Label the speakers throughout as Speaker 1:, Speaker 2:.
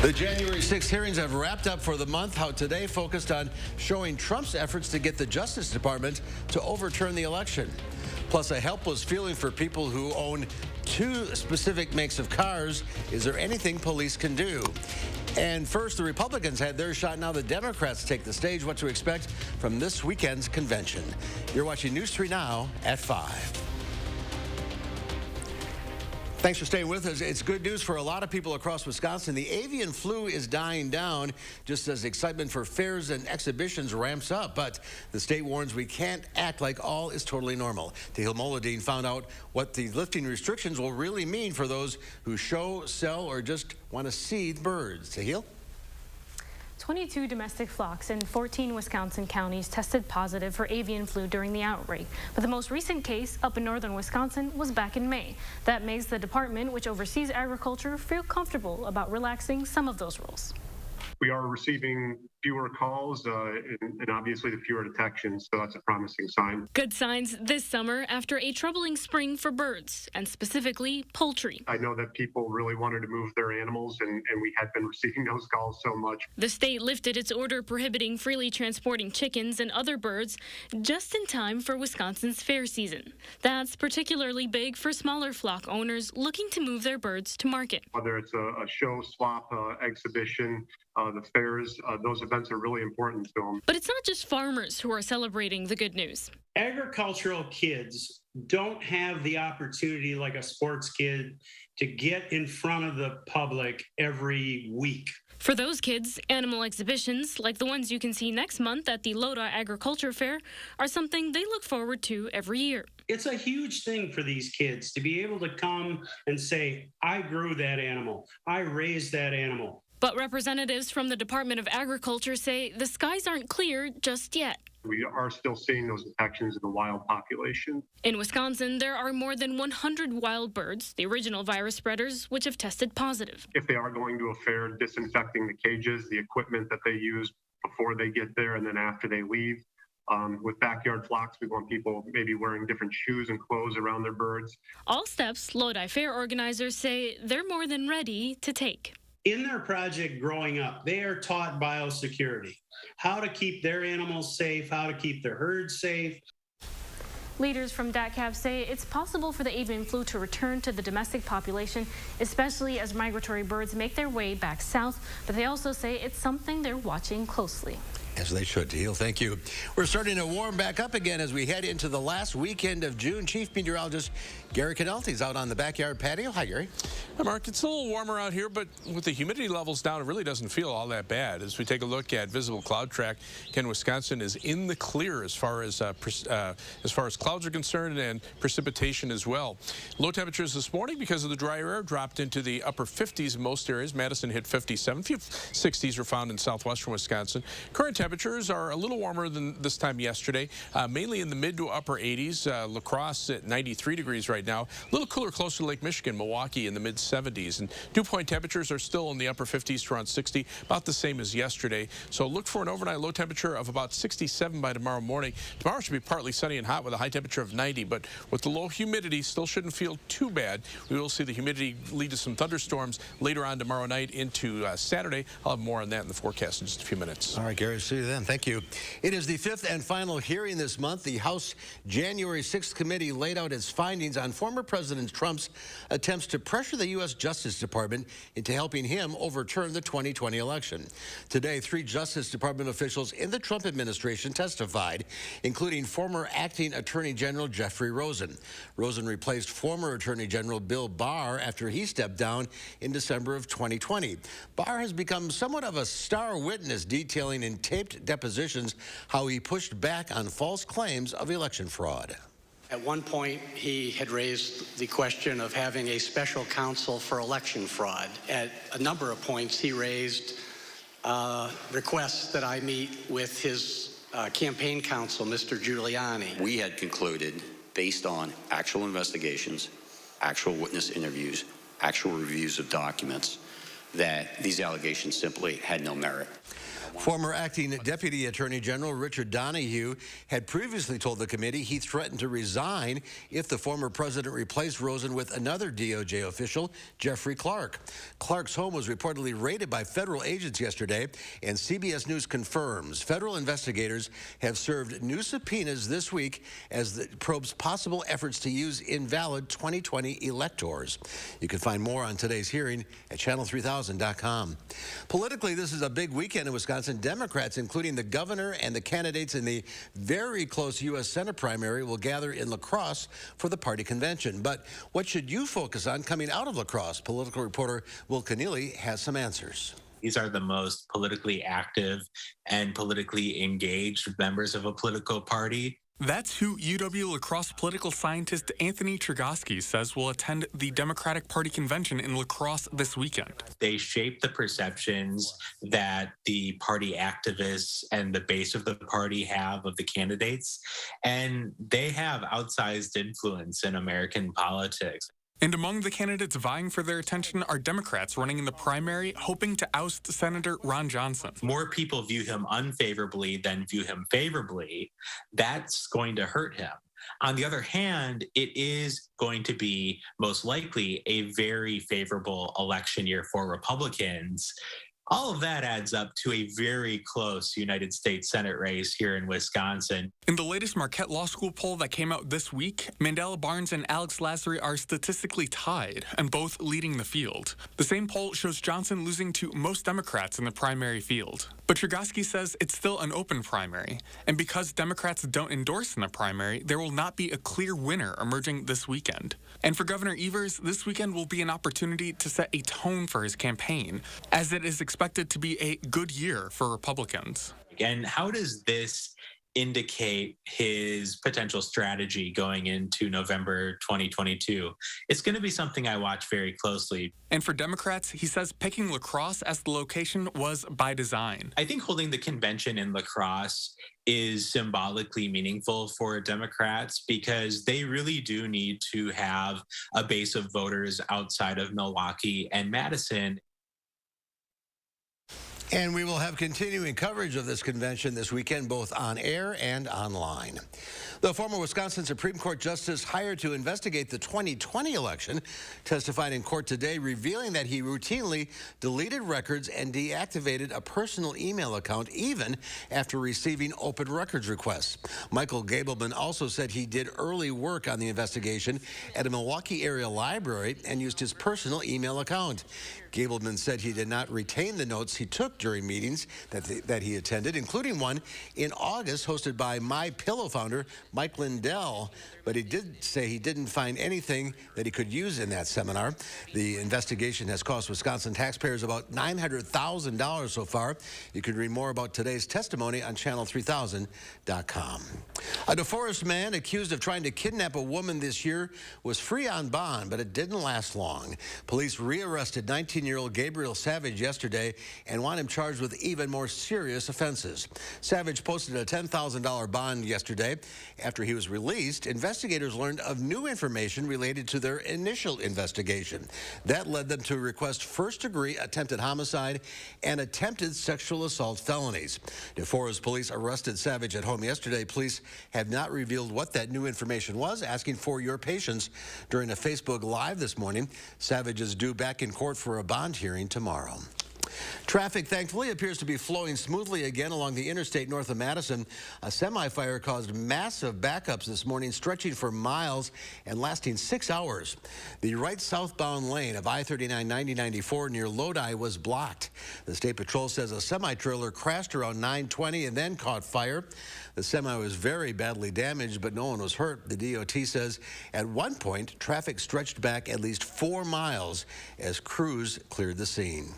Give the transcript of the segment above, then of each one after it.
Speaker 1: The January 6th hearings have wrapped up for the month. How today focused on showing Trump's efforts to get the Justice Department to overturn the election. Plus, a helpless feeling for people who own two specific makes of cars. Is there anything police can do? And first, the Republicans had their shot. Now the Democrats take the stage. What to expect from this weekend's convention. You're watching News 3 Now at 5. Thanks for staying with us. It's good news for a lot of people across Wisconsin. The avian flu is dying down just as excitement for fairs and exhibitions ramps up. But the state warns we can't act like all is totally normal. Tehil Moladin found out what the lifting restrictions will really mean for those who show, sell, or just want to see the birds. Tehil?
Speaker 2: 22 domestic flocks in 14 Wisconsin counties tested positive for avian flu during the outbreak. But the most recent case up in northern Wisconsin was back in May. That makes the department, which oversees agriculture, feel comfortable about relaxing some of those rules.
Speaker 3: We are receiving fewer calls and obviously the fewer detections, so that's a promising sign.
Speaker 2: Good signs this summer after a troubling spring for birds, and specifically poultry.
Speaker 3: I know that people really wanted to move their animals, and we had been receiving those calls so much.
Speaker 2: The state lifted its order prohibiting freely transporting chickens and other birds just in time for Wisconsin's fair season. That's particularly big for smaller flock owners looking to move their birds to market.
Speaker 3: Whether it's a show, swap, exhibition, the fairs, those events are really important to them.
Speaker 2: But it's not just farmers who are celebrating the good news.
Speaker 4: Agricultural kids don't have the opportunity like a sports kid to get in front of the public every week.
Speaker 2: For those kids, animal exhibitions, like the ones you can see next month at the BLOWOUT Agriculture Fair, are something they look forward to every year.
Speaker 4: It's a huge thing for these kids to be able to come and say, I grew that animal, I raised that animal.
Speaker 2: But representatives from the Department of Agriculture say the skies aren't clear just yet.
Speaker 3: We are still seeing those detections in the wild population.
Speaker 2: In Wisconsin, there are more than 100 wild birds, the original virus spreaders, which have tested positive.
Speaker 3: If they are going to a fair, disinfecting the cages, the equipment that they use before they get there and then after they leave. With backyard flocks, we want people maybe wearing different shoes and clothes around their birds.
Speaker 2: All steps Lodi Fair organizers say they're more than ready to take.
Speaker 4: In their project growing up, they are taught biosecurity, how to keep their animals safe, how to keep their herds safe.
Speaker 2: Leaders from DATCAV say it's possible for the avian flu to return to the domestic population, especially as migratory birds make their way back south. But they also say it's something they're watching closely.
Speaker 1: As they should, Tehil. Thank you. We're starting to warm back up again as we head into the last weekend of June. Chief Meteorologist Gary Canelti's out on the backyard patio. Hi, Gary.
Speaker 5: Hi, Mark. It's a little warmer out here, but with the humidity levels down, it really doesn't feel all that bad. As we take a look at visible cloud track, again, Wisconsin is in the clear as far as clouds are concerned and precipitation as well. Low temperatures this morning because of the dry air dropped into the upper 50s in most areas. Madison hit 57. Few 60s were found in southwestern Wisconsin. Current temperatures are a little warmer than this time yesterday, mainly in the mid to upper 80s. La Crosse at 93 degrees right now. A little cooler closer to Lake Michigan, Milwaukee in the mid 70s. And dew point temperatures are still in the upper 50s to around 60, about the same as yesterday. So look for an overnight low temperature of about 67 by tomorrow morning. Tomorrow should be partly sunny and hot with a high temperature of 90, but with the low humidity, still shouldn't feel too bad. We will see the humidity lead to some thunderstorms later on tomorrow night into Saturday. I'll have more on that in the forecast in just a few minutes.
Speaker 1: All right, Gary. See you then. Thank you. It is the fifth and final hearing this month. The House January 6th committee laid out its findings on former President Trump's attempts to pressure the U.S. Justice Department into helping him overturn the 2020 election. Today, 3 Justice Department officials in the Trump administration testified, including former acting Attorney General Jeffrey Rosen. Rosen replaced former Attorney General Bill Barr after he stepped down in December of 2020. Barr has become somewhat of a star witness, detailing in taped depositions how he pushed back on false claims of election fraud.
Speaker 6: At one point, he had raised the question of having a special counsel for election fraud. At a number of points, he raised requests that I meet with his campaign counsel, Mr. Giuliani.
Speaker 7: We had concluded, based on actual investigations, actual witness interviews, actual reviews of documents, that these allegations simply had no merit.
Speaker 1: Former acting Deputy Attorney General Richard Donahue had previously told the committee he threatened to resign if the former president replaced Rosen with another DOJ official, Jeffrey Clark. Clark's home was reportedly raided by federal agents yesterday, and CBS News confirms federal investigators have served new subpoenas this week as it probes possible efforts to use invalid 2020 electors. You can find more on today's hearing at channel3000.com. Politically, this is a big weekend in Wisconsin. Democrats, including the governor and the candidates in the very close U.S. Senate primary, will gather in La Crosse for the party convention. But what should you focus on coming out of La Crosse? Political reporter Will Keneally has some answers.
Speaker 8: These are the most politically active and politically engaged members of a political party.
Speaker 9: That's who UW La Crosse political scientist Anthony Tragosky says will attend the Democratic Party convention in La Crosse this weekend.
Speaker 8: They shape the perceptions that the party activists and the base of the party have of the candidates, and they have outsized influence in American politics.
Speaker 9: And among the candidates vying for their attention are Democrats running in the primary, hoping to oust Senator Ron Johnson.
Speaker 8: More people view him unfavorably than view him favorably. That's going to hurt him. On the other hand, it is going to be most likely a very favorable election year for Republicans. All of that adds up to a very close United States Senate race here in Wisconsin.
Speaker 9: In the latest Marquette Law School poll that came out this week, Mandela Barnes and Alex Lasry are statistically tied and both leading the field. The same poll shows Johnson losing to most Democrats in the primary field. But Tragosky says it's still an open primary, and because Democrats don't endorse in the primary, there will not be a clear winner emerging this weekend. And for Governor Evers, this weekend will be an opportunity to set a tone for his campaign, as it is expected to be a good year for Republicans.
Speaker 8: And how does this indicate his potential strategy going into November 2022? It's going to be something I watch very closely.
Speaker 9: And for Democrats, he says picking La Crosse as the location was by design.
Speaker 8: I think holding the convention in La Crosse is symbolically meaningful for Democrats because they really do need to have a base of voters outside of Milwaukee and Madison.
Speaker 1: And we will have continuing coverage of this convention this weekend, both on air and online. The former Wisconsin Supreme Court justice hired to investigate the 2020 election testified in court today, revealing that he routinely deleted records and deactivated a personal email account even after receiving open records requests. Michael Gableman also said he did early work on the investigation at a Milwaukee area library and used his personal email account. Gableman said he did not retain the notes he took during meetings that he attended, including one in August hosted by MyPillow founder Mike Lindell, but he did say he didn't find anything that he could use in that seminar. The investigation has cost Wisconsin taxpayers about $900,000 so far. You can read more about today's testimony on channel3000.com. A DeForest man accused of trying to kidnap a woman this year was free on bond, but it didn't last long. Police rearrested 19-year-old Gabriel Savage yesterday and want him charged with even more serious offenses. Savage posted a $10,000 bond yesterday. After he was released, investigators learned of new information related to their initial investigation. That led them to request first-degree attempted homicide and attempted sexual assault felonies. DeForest police arrested Savage at home yesterday. Police have not revealed what that new information was, asking for your patience during a Facebook Live this morning. Savage is due back in court for a bond hearing tomorrow. Traffic, thankfully, appears to be flowing smoothly again along the interstate north of Madison. A semi-fire caused massive backups this morning, stretching for miles and lasting 6 hours. The right southbound lane of I-39-90-94 near Lodi was blocked. The State Patrol says a semi-trailer crashed around 9:20 and then caught fire. The semi was very badly damaged, but no one was hurt. The DOT says at one point, traffic stretched back at least 4 miles as crews cleared the scene.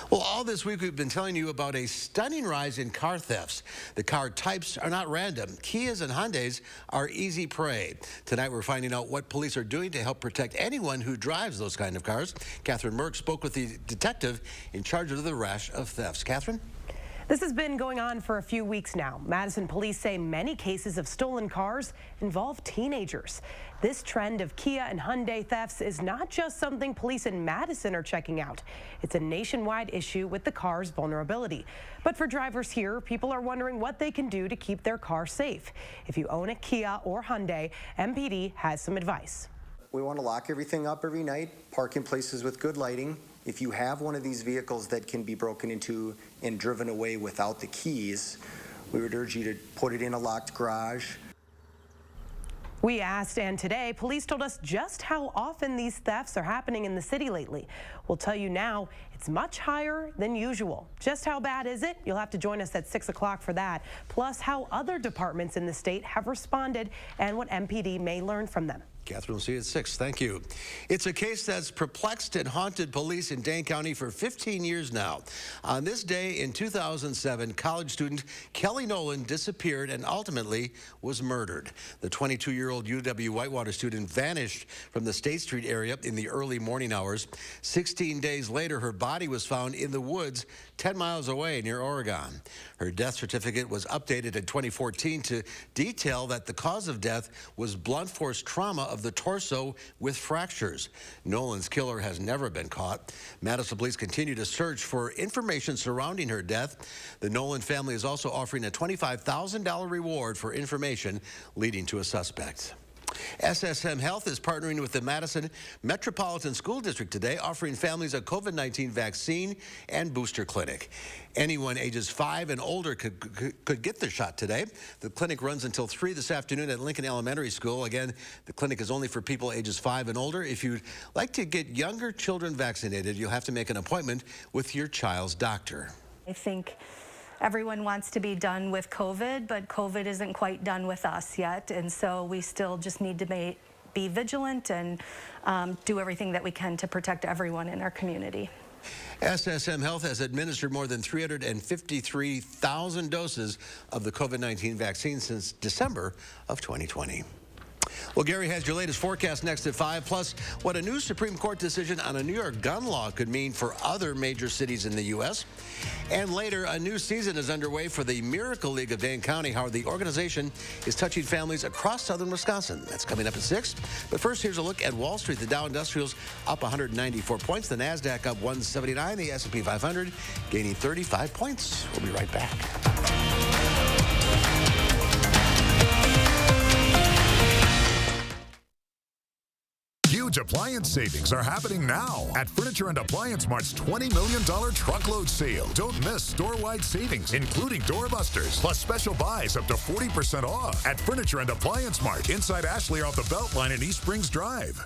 Speaker 1: Well, all this week we've been telling you about a stunning rise in car thefts. The car types are not random. Kias and Hyundais are easy prey. Tonight we're finding out what police are doing to help protect anyone who drives those kind of cars. Catherine Merck spoke with the detective in charge of the rash of thefts. Catherine?
Speaker 10: This has been going on for a few weeks now. Madison police say many cases of stolen cars involve teenagers. This trend of Kia and Hyundai thefts is not just something police in Madison are checking out. It's a nationwide issue with the car's vulnerability. But for drivers here, people are wondering what they can do to keep their car safe. If you own a Kia or Hyundai, MPD has some advice.
Speaker 11: We want to lock everything up every night, park in places with good lighting. If you have one of these vehicles that can be broken into and driven away without the keys, we would urge you to put it in a locked garage.
Speaker 10: We asked, and today, police told us just how often these thefts are happening in the city lately. We'll tell you now, it's much higher than usual. Just how bad is it? You'll have to join us at 6 o'clock for that. Plus, how other departments in the state have responded and what MPD may learn from them.
Speaker 1: Catherine will see you at 6. Thank you. It's a case that's perplexed and haunted police in Dane County for 15 years now. On this day in 2007, college student Kelly Nolan disappeared and ultimately was murdered. The 22-year-old UW-Whitewater student vanished from the State Street area in the early morning hours. 16 days later, her body was found in the woods 10 miles away near Oregon. Her death certificate was updated in 2014 to detail that the cause of death was blunt force trauma of the torso with fractures. Nolan's killer has never been caught. Madison police continue to search for information surrounding her death. The Nolan family is also offering a $25,000 reward for information leading to a suspect. SSM Health is partnering with the Madison Metropolitan School District today, offering families a COVID-19 vaccine and booster clinic. Anyone ages 5 and older could get the shot today. The clinic runs until 3 this afternoon at Lincoln Elementary School. Again, the clinic is only for people ages 5 and older. If you'd like to get younger children vaccinated, you'll have to make an appointment with your child's doctor.
Speaker 12: I think everyone wants to be done with COVID, but COVID isn't quite done with us yet. And so we still just need to be vigilant and do everything that we can to protect everyone in our community.
Speaker 1: SSM Health has administered more than 353,000 doses of the COVID-19 vaccine since December of 2020. Well, Gary has your latest forecast next at 5, plus what a new Supreme Court decision on a New York gun law could mean for other major cities in the U.S. And later, a new season is underway for the Miracle League of Dane County, how the organization is touching families across southern Wisconsin. That's coming up at 6. But first, here's a look at Wall Street. The Dow Industrials up 194 points. The NASDAQ up 179. The S&P 500 gaining 35 points. We'll be right back.
Speaker 13: Huge appliance savings are happening now at Furniture and Appliance Mart's $20 million truckload sale. Don't miss store-wide savings, including doorbusters, plus special buys up to 40% off at Furniture and Appliance Mart inside Ashley off the Beltline in East Springs Drive.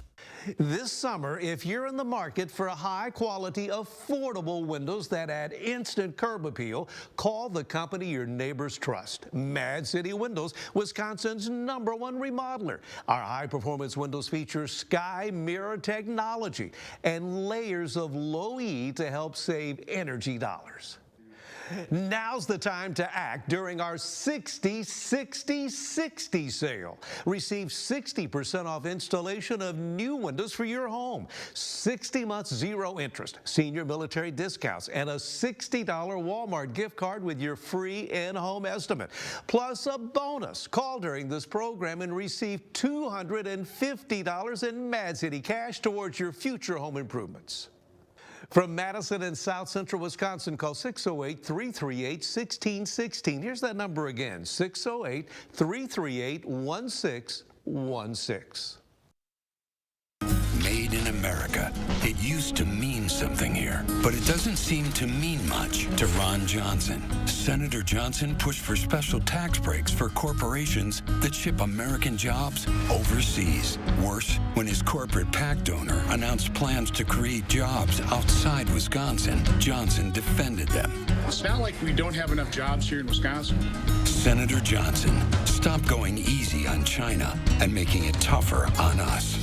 Speaker 14: This summer, if you're in the market for a high-quality, affordable windows that add instant curb appeal, call the company your neighbors trust. Mad City Windows, Wisconsin's #1 remodeler. Our high-performance windows feature sky mirror technology and layers of low E to help save energy dollars. Now's the time to act during our 60-60-60 sale. Receive 60% off installation of new windows for your home. 60 months, 0 interest, senior military discounts, and a $60 Walmart gift card with your free in-home estimate. Plus a bonus. Call during this program and receive $250 in Mad City cash towards your future home improvements. From Madison and South Central Wisconsin, call 608-338-1616. Here's that number again, 608-338-1616.
Speaker 15: Made in America. It used to mean something here, but it doesn't seem to mean much to Ron Johnson. Senator Johnson pushed for special tax breaks for corporations that ship American jobs overseas. Worse, when his corporate PAC donor announced plans to create jobs outside Wisconsin, Johnson defended them.
Speaker 16: It's not like we don't have enough jobs here in Wisconsin.
Speaker 15: Senator Johnson, stop going easy on China and making it tougher on us.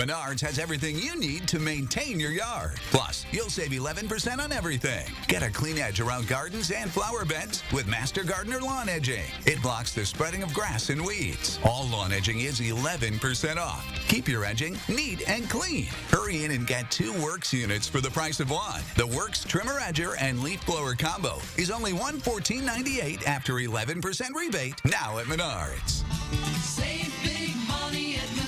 Speaker 17: Menards has everything you need to maintain your yard. Plus, you'll save 11% on everything. Get a clean edge around gardens and flower beds with Master Gardener Lawn Edging. It blocks the spreading of grass and weeds. All lawn edging is 11% off. Keep your edging neat and clean. Hurry in and get 2 Works units for the price of 1. The Works Trimmer Edger and Leaf Blower Combo is only $114.98 after 11% rebate now at Menards.
Speaker 18: Save big money at Menards.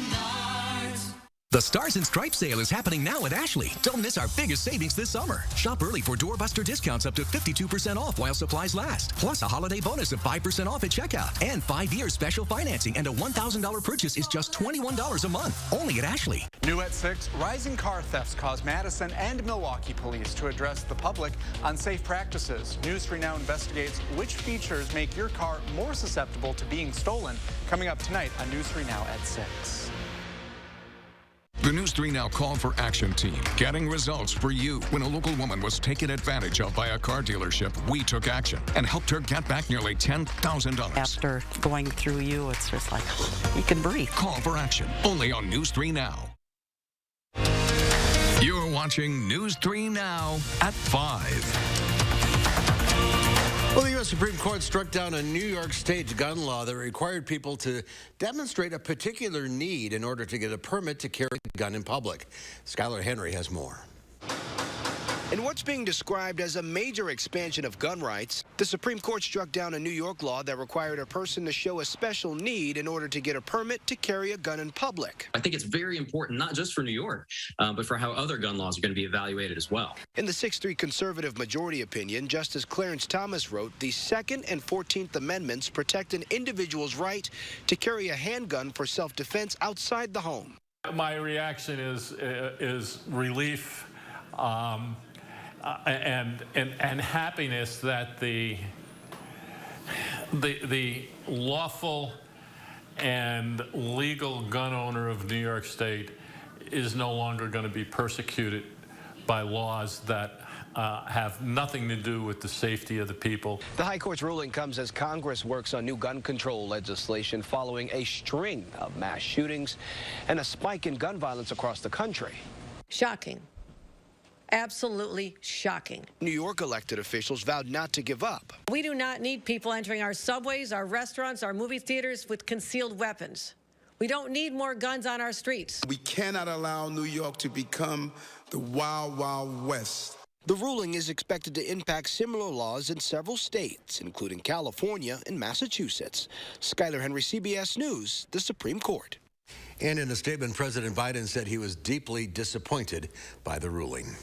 Speaker 19: The Stars and Stripes sale is happening now at Ashley. Don't miss our biggest savings this summer. Shop early for doorbuster discounts up to 52% off while supplies last. Plus a holiday bonus of 5% off at checkout. And 5 years special financing and a $1,000 purchase is just $21 a month. Only at Ashley.
Speaker 20: New at 6, rising car thefts cause Madison and Milwaukee police to address the public on safe practices. News 3 Now investigates which features make your car more susceptible to being stolen. Coming up tonight on News 3 Now at 6.
Speaker 21: The News 3 Now Call for Action team, getting results for you. When a local woman was taken advantage of by a car dealership, we took action and helped her get back nearly $10,000.
Speaker 22: After going through you, it's just like, you can breathe.
Speaker 21: Call for Action, only on News 3 Now. You're watching News 3 Now at 5.
Speaker 1: Well, the U.S. Supreme Court struck down a New York State gun law that required people to demonstrate a particular need in order to get a permit to carry a gun in public. Skylar Henry has more.
Speaker 23: In what's being described as a major expansion of gun rights, the Supreme Court struck down a New York law that required a person to show a special need in order to get a permit to carry a gun in public.
Speaker 24: I think it's very important, not just for New York, but for how other gun laws are going to be evaluated as well.
Speaker 23: In the 6-3 conservative majority opinion, Justice Clarence Thomas wrote, the Second and 14th Amendments protect an individual's right to carry a handgun for self-defense outside the home.
Speaker 25: My reaction is relief. And happiness that the lawful and legal gun owner of New York State is no longer going to be persecuted by laws that have nothing to do with the safety of the people.
Speaker 23: The High Court's ruling comes as Congress works on new gun control legislation following a string of mass shootings and a spike in gun violence across the country.
Speaker 26: Shocking. Absolutely shocking.
Speaker 23: New York elected officials vowed not to give up.
Speaker 26: We do not need people entering our subways, our restaurants, our movie theaters with concealed weapons. We don't need more guns on our streets.
Speaker 27: We cannot allow New York to become the Wild Wild West.
Speaker 23: The ruling is expected to impact similar laws in several states, including California and Massachusetts. Skylar Henry, CBS News, the Supreme Court.
Speaker 1: And in a statement, President Biden said he was deeply disappointed by the ruling.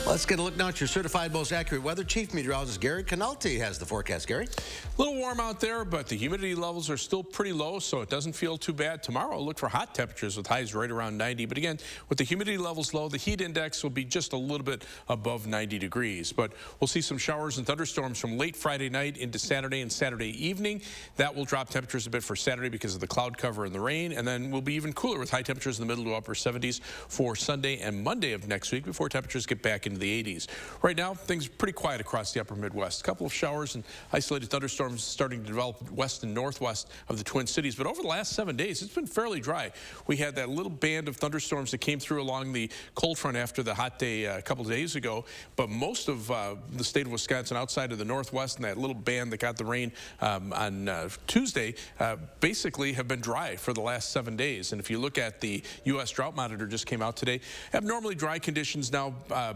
Speaker 1: Let's get a look now at your certified most accurate weather. Chief Meteorologist Gary Canalti has the forecast. Gary?
Speaker 5: A little warm out there, but the humidity levels are still pretty low, so it doesn't feel too bad. Tomorrow, look for hot temperatures with highs right around 90. But again, with the humidity levels low, the heat index will be just a little bit above 90 degrees. But we'll see some showers and thunderstorms from late Friday night into Saturday and Saturday evening. That will drop temperatures a bit for Saturday because of the cloud cover and the rain. And then we'll be even cooler with high temperatures in the middle to upper 70s for Sunday and Monday of next week before temperatures get back into the 80s. Right now, things are pretty quiet across the upper Midwest. A couple of showers and isolated thunderstorms starting to develop west and northwest of the Twin Cities. But over the last 7 days, it's been fairly dry. We had that little band of thunderstorms that came through along the cold front after the hot day a couple of days ago. But most of the state of Wisconsin outside of the northwest and that little band that got the rain on Tuesday basically have been dry for the last 7 days. And if you look at the U.S. Drought Monitor just came out today, abnormally dry conditions now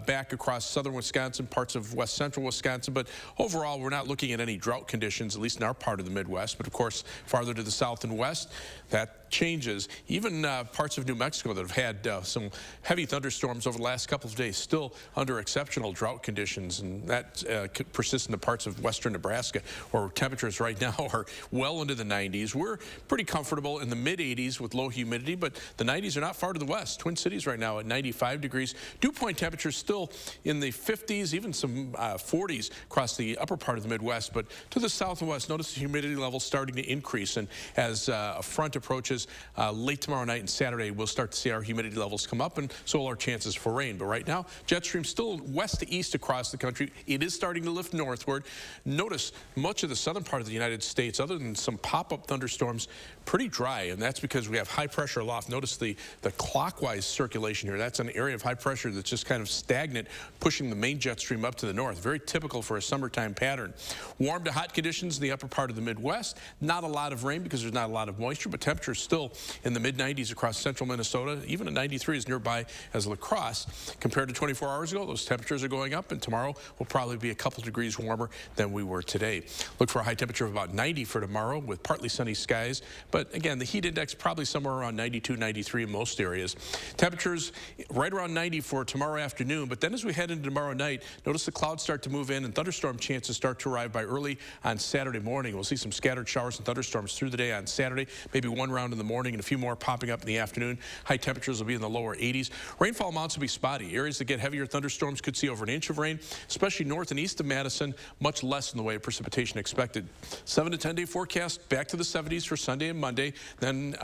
Speaker 5: back across southern Wisconsin, parts of west central Wisconsin. But overall, we're not looking at any drought conditions, at least in our part of the Midwest. But of course, farther to the south and west, that changes. Even parts of New Mexico that have had some heavy thunderstorms over the last couple of days, still under exceptional drought conditions. And that persists in the parts of western Nebraska, where temperatures right now are well into the 90s. We're pretty comfortable in the mid-80s with low humidity, but the 90s are not far to the west. Twin Cities right now at 95 degrees. Dew point temperatures still in the 50s, even some 40s across the upper part of the Midwest. But to the south and west, notice the humidity levels starting to increase. And as a front approaches, is late tomorrow night and Saturday, we'll start to see our humidity levels come up, and so will our chances for rain. But right now, jet stream still west to east across the country. It is starting to lift northward. Notice much of the southern part of the United States, other than some pop-up thunderstorms, pretty dry, and that's because we have high pressure aloft. Notice the clockwise circulation here. That's an area of high pressure that's just kind of stagnant, pushing the main jet stream up to the north. Very typical for a summertime pattern. Warm to hot conditions in the upper part of the Midwest. Not a lot of rain because there's not a lot of moisture, but temperatures still in the mid-90s across central Minnesota. Even a 93 is nearby as La Crosse. Compared to 24 hours ago, those temperatures are going up, and tomorrow will probably be a couple degrees warmer than we were today. Look for a high temperature of about 90 for tomorrow with partly sunny skies. But again, the heat index probably somewhere around 92, 93 in most areas. Temperatures right around 90 for tomorrow afternoon. But then as we head into tomorrow night, notice the clouds start to move in and thunderstorm chances start to arrive by early on Saturday morning. We'll see some scattered showers and thunderstorms through the day on Saturday, maybe one round in the morning and a few more popping up in the afternoon. High temperatures will be in the lower 80s. Rainfall amounts will be spotty. Areas that get heavier thunderstorms could see over an inch of rain, especially north and east of Madison, much less in the way of precipitation expected. 7 to 10 day forecast, back to the 70s for Sunday and Monday, then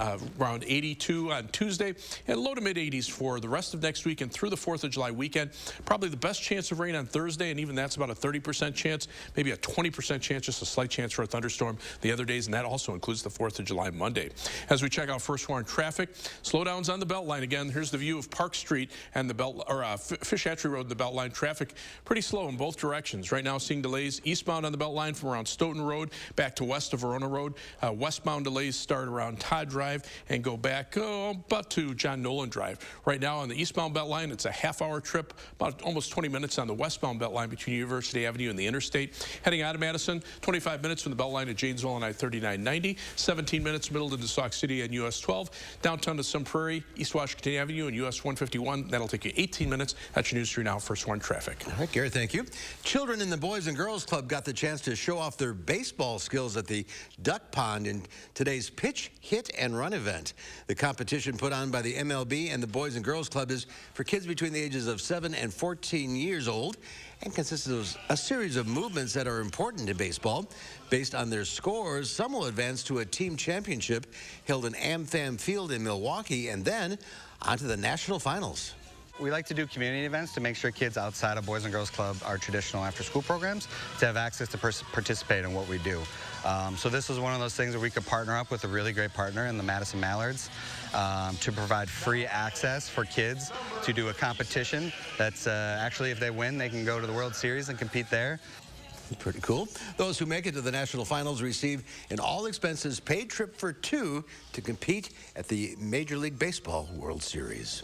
Speaker 5: around 82 on Tuesday, and low to mid 80s for the rest of next week and through the 4th of July weekend. Probably the best chance of rain on Thursday, and even that's about a 30% chance, maybe a 20% chance, just a slight chance for a thunderstorm the other days, and that also includes the 4th of July Monday. As we check out first warn traffic, slowdowns on the Beltline. Again, here's the view of Park Street and the Fish Hatchery Road and the Beltline. Traffic pretty slow in both directions. Right now, seeing delays eastbound on the Beltline from around Stoughton Road back to west of Verona Road. Westbound delays start around Todd Drive and go back about to John Nolan Drive. Right now on the eastbound Beltline, it's a half-hour trip, about almost 20 minutes on the westbound Beltline between University Avenue and the interstate. Heading out of Madison, 25 minutes from the Beltline to Janesville on I-3990, 17 minutes middle to Sauk City and US 12, downtown to Sun Prairie, East Washington Avenue and US 151. That'll take you 18 minutes. That's your News 3 Now First Warn traffic.
Speaker 1: All right, Gary, thank you. Children in the Boys and Girls Club got the chance to show off their baseball skills at the Duck Pond in today's pitch, hit, and run event. The competition put on by the MLB and the Boys and Girls Club is for kids between the ages of 7 and 14 years old and consists of a series of movements that are important in baseball. Based on their scores, some will advance to a team championship held in AmFam Field in Milwaukee and then on to the national finals.
Speaker 2: We like to do community events to make sure kids outside of Boys and Girls Club, our traditional after-school programs, to have access to participate in what we do. So this is one of those things where we could partner up with a really great partner in the Madison Mallards to provide free access for kids to do a competition that's actually, if they win, they can go to the World Series and compete there.
Speaker 1: Pretty cool. Those who make it to the national finals receive an all-expenses-paid trip for two to compete at the Major League Baseball World Series.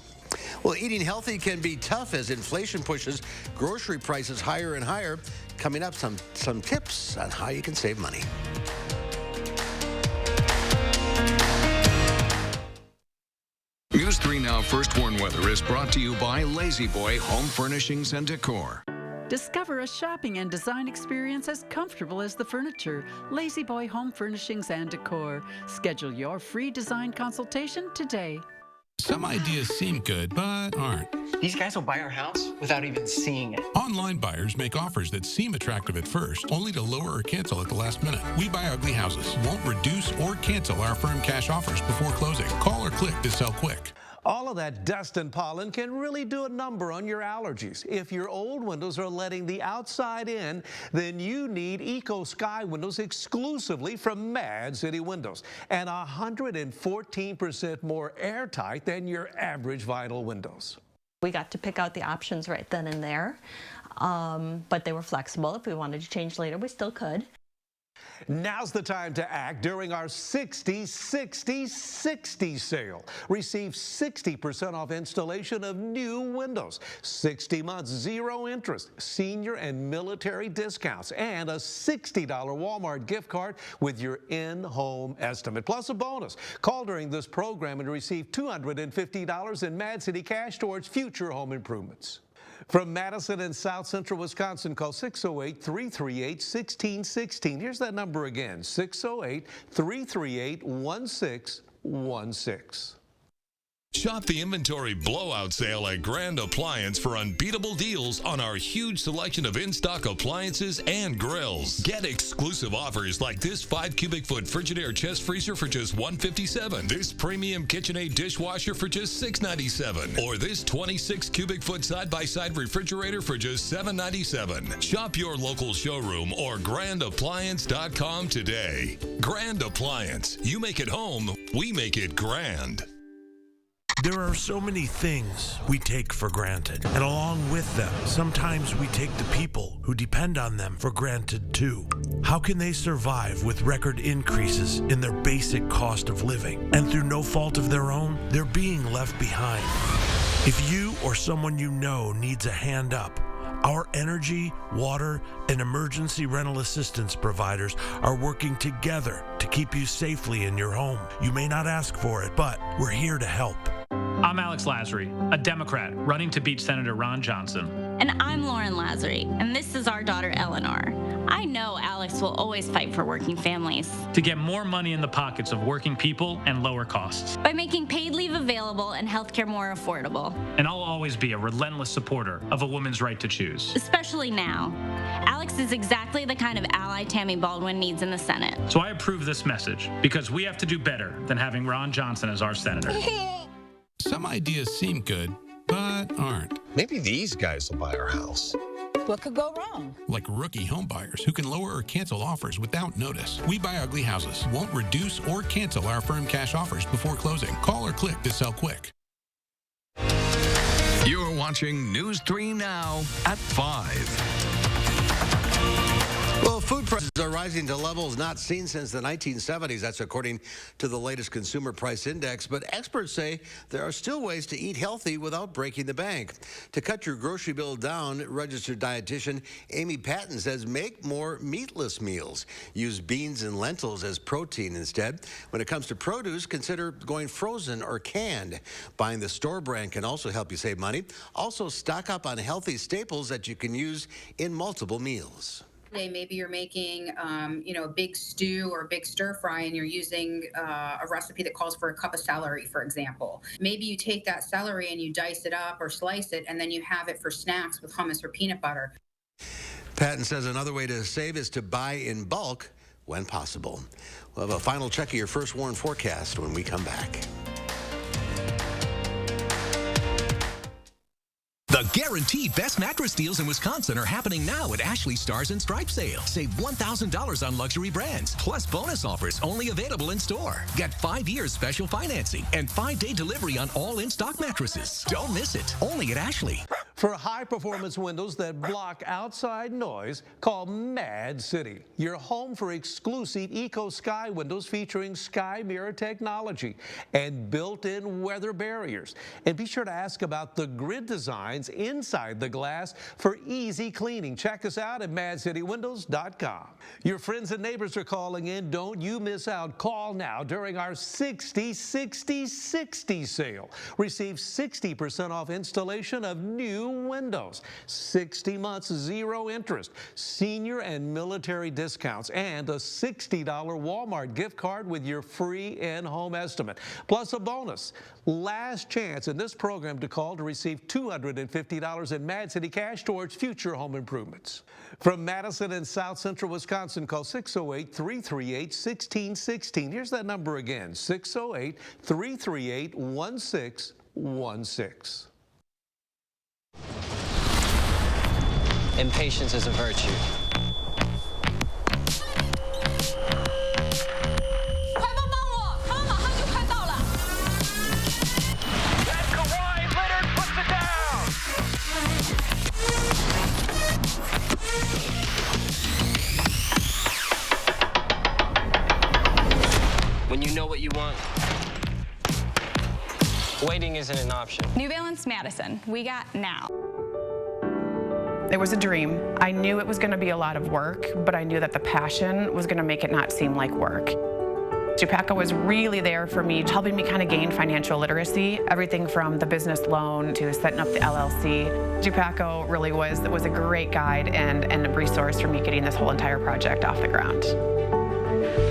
Speaker 1: Well, eating healthy can be tough as inflation pushes grocery prices higher and higher. Coming up, some tips on how you can save money.
Speaker 21: News 3 Now First Warn Weather is brought to you by Lazy Boy Home Furnishings and Decor.
Speaker 3: Discover a shopping and design experience as comfortable as the furniture. Lazy Boy Home Furnishings and Decor. Schedule your free design consultation today.
Speaker 4: Some ideas seem good, but aren't.
Speaker 6: These guys will buy our house without even seeing it.
Speaker 4: Online buyers make offers that seem attractive at first, only to lower or cancel at the last minute. We Buy Ugly Houses won't reduce or cancel our firm cash offers before closing. Call or click to sell quick.
Speaker 14: All of that dust and pollen can really do a number on your allergies. If your old windows are letting the outside in, then you need Eco Sky windows exclusively from Mad City Windows, and 114% more airtight than your average vinyl windows.
Speaker 7: We got to pick out the options right then and there, but they were flexible. If we wanted to change later, we still could.
Speaker 14: Now's the time to act during our 60-60-60 sale. Receive 60% off installation of new windows, 60 months, 0 interest, senior and military discounts, and a $60 Walmart gift card with your in-home estimate, plus a bonus. Call during this program and receive $250 in Mad City cash towards future home improvements. From Madison and South Central Wisconsin, call 608-338-1616. Here's that number again, 608-338-1616.
Speaker 8: Shop the inventory blowout sale at Grand Appliance for unbeatable deals on our huge selection of in-stock appliances and grills. Get exclusive offers like this 5 cubic foot Frigidaire chest freezer for just $157, this premium KitchenAid dishwasher for just $697, or this 26 cubic foot side-by-side refrigerator for just $797. Shop your local showroom or grandappliance.com today. Grand Appliance. You make it home, we make it grand.
Speaker 9: There are so many things we take for granted, and along with them, sometimes we take the people who depend on them for granted too. How can they survive with record increases in their basic cost of living? And through no fault of their own, they're being left behind. If you or someone you know needs a hand up, our energy, water, and emergency rental assistance providers are working together to keep you safely in your home. You may not ask for it, but we're here to help.
Speaker 10: I'm Alex Lasry, a Democrat running to beat Senator Ron Johnson.
Speaker 11: And I'm Lauren Lasry, and this is our daughter Eleanor. I know Alex will always fight for working families.
Speaker 10: To get more money in the pockets of working people and lower costs.
Speaker 11: By making paid leave available and healthcare more affordable.
Speaker 10: And I'll always be a relentless supporter of a woman's right to choose.
Speaker 11: Especially now. Alex is exactly the kind of ally Tammy Baldwin needs in the Senate.
Speaker 10: So I approve this message because we have to do better than having Ron Johnson as our senator.
Speaker 4: Some ideas seem good, but aren't.
Speaker 12: Maybe these guys will buy our house.
Speaker 13: What could go wrong?
Speaker 4: Like rookie home buyers who can lower or cancel offers without notice. We Buy Ugly Houses won't reduce or cancel our firm cash offers before closing. Call or click to sell quick.
Speaker 21: You're watching News 3 Now at 5.
Speaker 1: Well, food prices are rising to levels not seen since the 1970s. That's according to the latest Consumer Price Index. But experts say there are still ways to eat healthy without breaking the bank. To cut your grocery bill down, registered dietitian Amy Patton says make more meatless meals. Use beans and lentils as protein instead. When it comes to produce, consider going frozen or canned. Buying the store brand can also help you save money. Also, stock up on healthy staples that you can use in multiple meals.
Speaker 16: Maybe you're making, a big stew or a big stir fry and you're using a recipe that calls for a cup of celery, for example. Maybe you take that celery and you dice it up or slice it, and then you have it for snacks with hummus or peanut butter.
Speaker 1: Patton says another way to save is to buy in bulk when possible. We'll have a final check of your first warn forecast when we come back.
Speaker 19: The guaranteed best mattress deals in Wisconsin are happening now at Ashley Stars and Stripes sale. Save $1,000 on luxury brands, plus bonus offers only available in store. Get 5 years special financing and 5-day delivery on all in-stock mattresses. Don't miss it. Only at Ashley.
Speaker 14: For high-performance windows that block outside noise, call Mad City. Your home for exclusive Eco Sky windows featuring Sky Mirror technology and built-in weather barriers. And be sure to ask about the grid designs inside the glass for easy cleaning. Check us out at madcitywindows.com. Your friends and neighbors are calling in. Don't you miss out. Call now during our 60-60-60 sale. Receive 60% off installation of new windows, 60 months, 0 interest, senior and military discounts, and a $60 Walmart gift card with your free in-home estimate, plus a bonus. Last chance in this program to call to receive $250 in Mad City cash towards future home improvements. From Madison and South Central Wisconsin, call 608-338-1616. Here's that number again, 608-338-1616.
Speaker 6: Impatience is a virtue. When you know what you want, waiting isn't an option.
Speaker 28: New Balance Madison, we got now.
Speaker 29: It was a dream. I knew it was going to be a lot of work, but I knew that the passion was going to make it not seem like work. Dupaco was really there for me, helping me kind of gain financial literacy, everything from the business loan to setting up the LLC. Dupaco really was a great guide and a resource for me getting this whole entire project off the ground.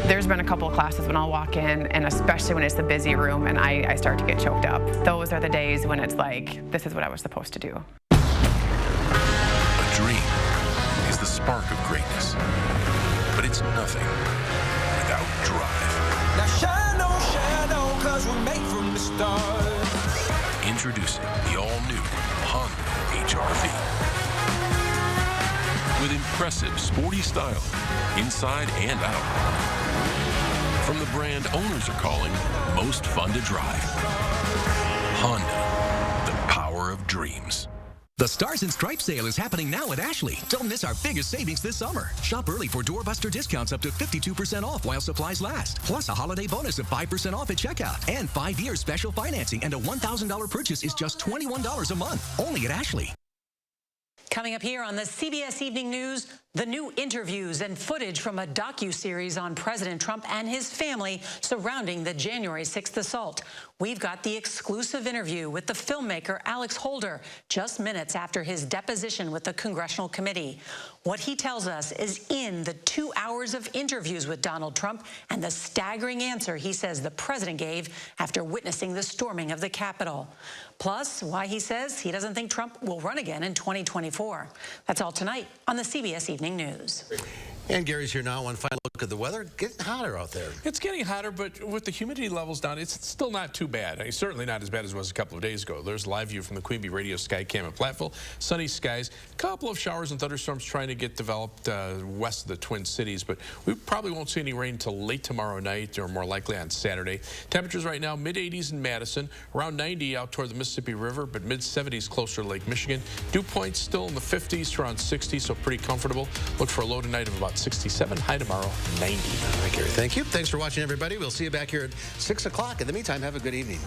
Speaker 29: There's been a couple of classes when I'll walk in, and especially when it's the busy room and I start to get choked up. Those are the days when it's like, this is what I was supposed to do.
Speaker 13: A dream is the spark of greatness, but it's nothing without drive.
Speaker 15: Now shine on, 'cause we're made from the stars.
Speaker 13: Introducing the all-new Honda HR-V. With impressive sporty style, inside and out. From the brand owners are calling most fun to drive. Honda, the power of dreams.
Speaker 19: The Stars and Stripes sale is happening now at Ashley. Don't miss our biggest savings this summer. Shop early for doorbuster discounts up to 52% off while supplies last. Plus a holiday bonus of 5% off at checkout. And 5 years special financing, and a $1,000 purchase is just $21 a month. Only at Ashley.
Speaker 17: Coming up here on the CBS Evening News, the new interviews and footage from a docuseries on President Trump and his family surrounding the January 6th assault. We've got the exclusive interview with the filmmaker Alex Holder just minutes after his deposition with the Congressional Committee. What he tells us is in the 2 hours of interviews with Donald Trump and the staggering answer he says the president gave after witnessing the storming of the Capitol. Plus, why he says he doesn't think Trump will run again in 2024. That's all tonight on the CBS Evening News.
Speaker 1: And Gary's here now. One final look at the weather. Getting hotter out there.
Speaker 5: It's getting hotter, but with the humidity levels down, it's still not too bad. I mean, certainly not as bad as it was a couple of days ago. There's live view from the Queen Bee Radio Sky Cam at Platteville. Sunny skies. A couple of showers and thunderstorms trying to get developed west of the Twin Cities, but we probably won't see any rain until late tomorrow night, or more likely on Saturday. Temperatures right now, mid-80s in Madison, around 90 out toward the Mississippi River, but mid-70s closer to Lake Michigan. Dew points still in the 50s to around 60, so pretty comfortable. Look for a low tonight of about 67. High tomorrow, 90.
Speaker 1: All right, Gary, thank you. Thanks for watching, everybody. We'll see you back here at 6 o'clock. In the meantime, have a good evening.